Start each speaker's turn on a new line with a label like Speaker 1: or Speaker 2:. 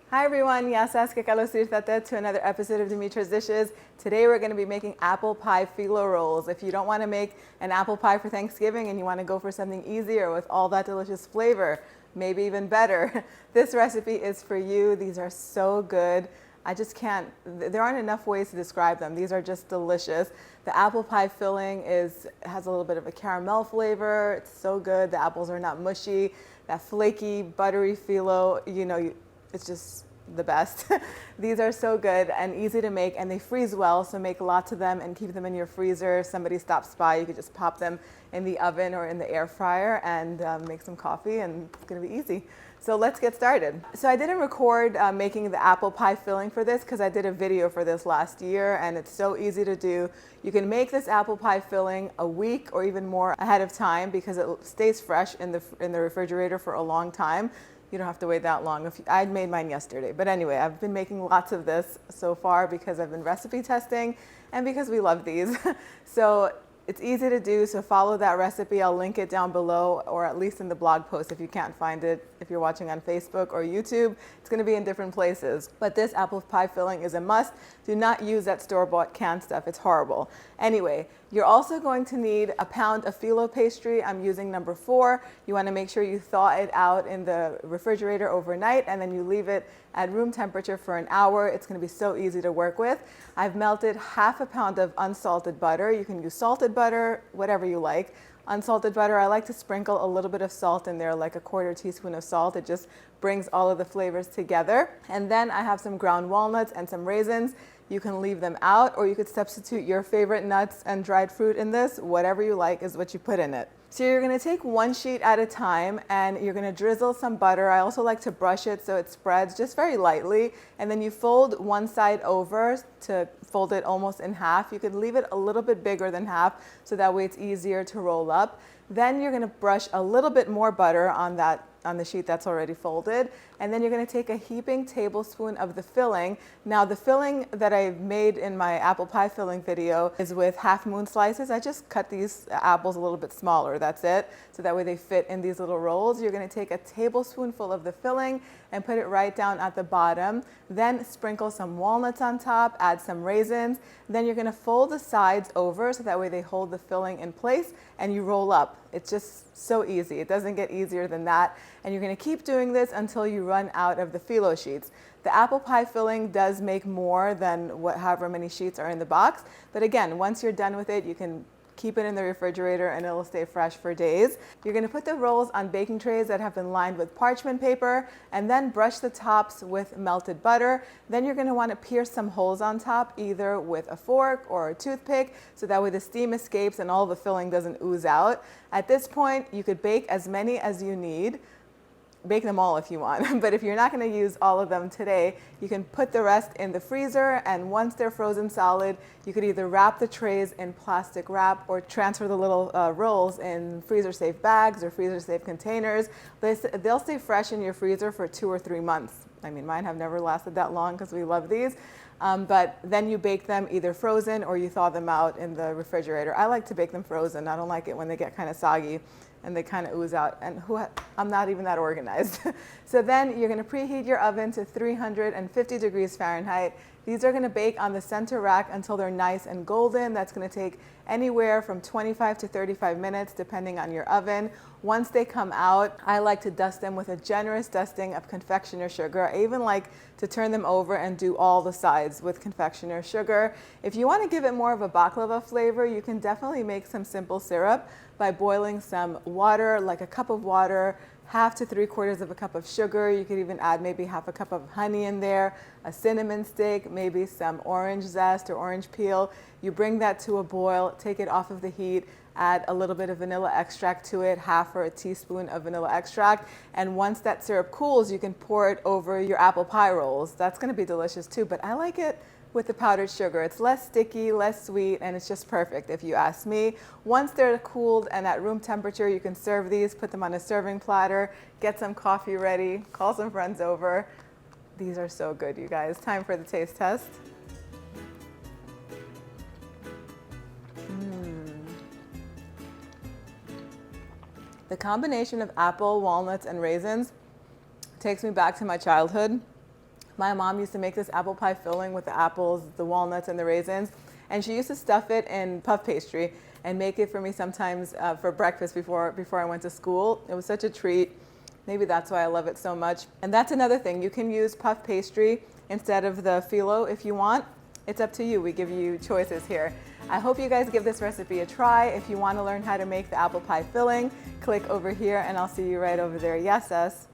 Speaker 1: Hi everyone, yasas que kalosir tate to another episode of Dimitra's Dishes. Today we're going to be making apple pie phyllo rolls. If you don't want to make an apple pie for Thanksgiving and you want to go for something easier with all that delicious flavor, maybe even better, this recipe is for you. These are so good. I just can't, there aren't enough ways to describe them. These are just delicious. The apple pie filling has a little bit of a caramel flavor. It's so good. The apples are not mushy. That flaky, buttery phyllo, it's just the best. These are so good and easy to make, and they freeze well, so make lots of them and keep them in your freezer. If somebody stops by, you could just pop them in the oven or in the air fryer and make some coffee, and it's gonna be easy. So let's get started. So I didn't record making the apple pie filling for this because I did a video for this last year, and it's so easy to do. You can make this apple pie filling a week or even more ahead of time because it stays fresh in the refrigerator for a long time. You don't have to wait that long. I made mine yesterday. But anyway, I've been making lots of this so far because I've been recipe testing and because we love these. So it's easy to do, so follow that recipe. I'll link it down below, or at least in the blog post if you can't find it. If you're watching on Facebook or YouTube, it's gonna be in different places. But this apple pie filling is a must. Do not use that store-bought canned stuff, it's horrible. Anyway, you're also going to need a pound of phyllo pastry. I'm using number 4. You wanna make sure you thaw it out in the refrigerator overnight, and then you leave it at room temperature for an hour. It's gonna be so easy to work with. I've melted half a pound of unsalted butter. You can use salted butter, whatever you like. Unsalted butter, I like to sprinkle a little bit of salt in there, like a 1/4 teaspoon of salt. It just brings all of the flavors together. And then I have some ground walnuts and some raisins. You can leave them out, or you could substitute your favorite nuts and dried fruit in this. Whatever you like is what you put in it. So you're gonna take one sheet at a time, and you're gonna drizzle some butter. I also like to brush it so it spreads just very lightly. And then you fold one side over to fold it almost in half. You could leave it a little bit bigger than half so that way it's easier to roll up. Then you're gonna brush a little bit more butter on the sheet that's already folded. And then you're gonna take a heaping tablespoon of the filling. Now the filling that I made in my apple pie filling video is with half moon slices. I just cut these apples a little bit smaller, that's it. So that way they fit in these little rolls. You're gonna take a tablespoonful of the filling and put it right down at the bottom. Then sprinkle some walnuts on top, add some raisins. Then you're gonna fold the sides over so that way they hold the filling in place, and you roll up. It's just so easy. It doesn't get easier than that. And you're gonna keep doing this until you run out of the phyllo sheets. The apple pie filling does make more than however many sheets are in the box. But again, once you're done with it, you can keep it in the refrigerator and it'll stay fresh for days. You're gonna put the rolls on baking trays that have been lined with parchment paper, and then brush the tops with melted butter. Then you're gonna wanna pierce some holes on top, either with a fork or a toothpick, so that way the steam escapes and all the filling doesn't ooze out. At this point, you could bake as many as you need. Bake them all if you want, but if you're not going to use all of them today, you can put the rest in the freezer, and once they're frozen solid, you could either wrap the trays in plastic wrap or transfer the little rolls in freezer-safe bags or freezer-safe containers. They'll stay fresh in your freezer for 2 or 3 months. I mean, mine have never lasted that long because we love these. But then you bake them either frozen or you thaw them out in the refrigerator. I like to bake them frozen. I don't like it when they get kind of soggy and they kind of ooze out, and I'm not even that organized. So then you're gonna preheat your oven to 350 degrees Fahrenheit. These are gonna bake on the center rack until they're nice and golden. That's gonna take anywhere from 25 to 35 minutes, depending on your oven. Once they come out, I like to dust them with a generous dusting of confectioner sugar. I even like to turn them over and do all the sides with confectioner sugar. If you wanna give it more of a baklava flavor, you can definitely make some simple syrup by boiling some water, like a cup of water, 1/2 to 3/4 of a cup of sugar. You could even add maybe 1/2 cup of honey in there, a cinnamon stick, maybe some orange zest or orange peel. You bring that to a boil, take it off of the heat, add a little bit of vanilla extract to it, 1/2 or a teaspoon of vanilla extract. And once that syrup cools, you can pour it over your apple pie rolls. That's gonna be delicious too, but I like it with the powdered sugar. It's less sticky, less sweet, and it's just perfect if you ask me. Once they're cooled and at room temperature, you can serve these, put them on a serving platter, get some coffee ready, call some friends over. These are so good, you guys. Time for the taste test. The combination of apple, walnuts, and raisins takes me back to my childhood. My mom used to make this apple pie filling with the apples, the walnuts, and the raisins. And she used to stuff it in puff pastry and make it for me sometimes for breakfast before I went to school. It was such a treat. Maybe that's why I love it so much. And that's another thing. You can use puff pastry instead of the phyllo if you want. It's up to you. We give you choices here. I hope you guys give this recipe a try. If you want to learn how to make the apple pie filling, click over here and I'll see you right over there. Yes, sis?